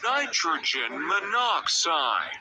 Nitrogen monoxide.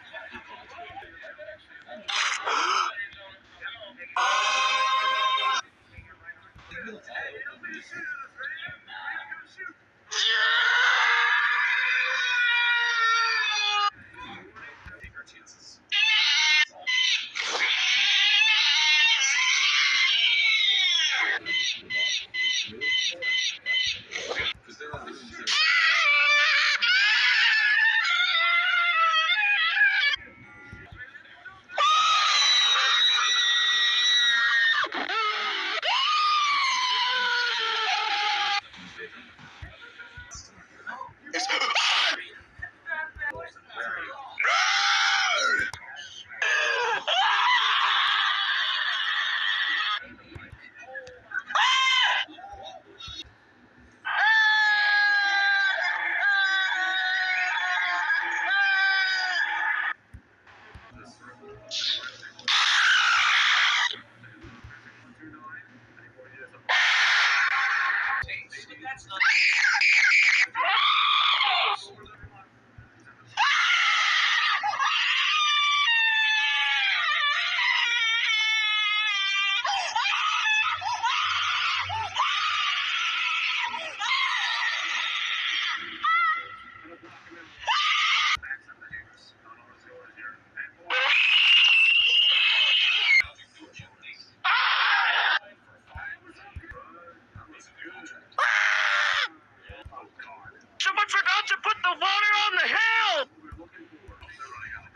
Someone forgot to put the water on the hill!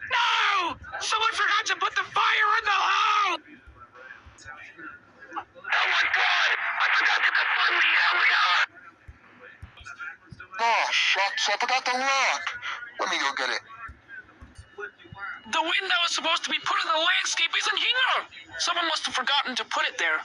No! Someone forgot to put the fire in the hole! Oh my god! I forgot to confirm the area! Oh, shucks, I forgot the lock. Let me go get it. The window is supposed to be put in the landscape isn't here! Someone must have forgotten to put it there.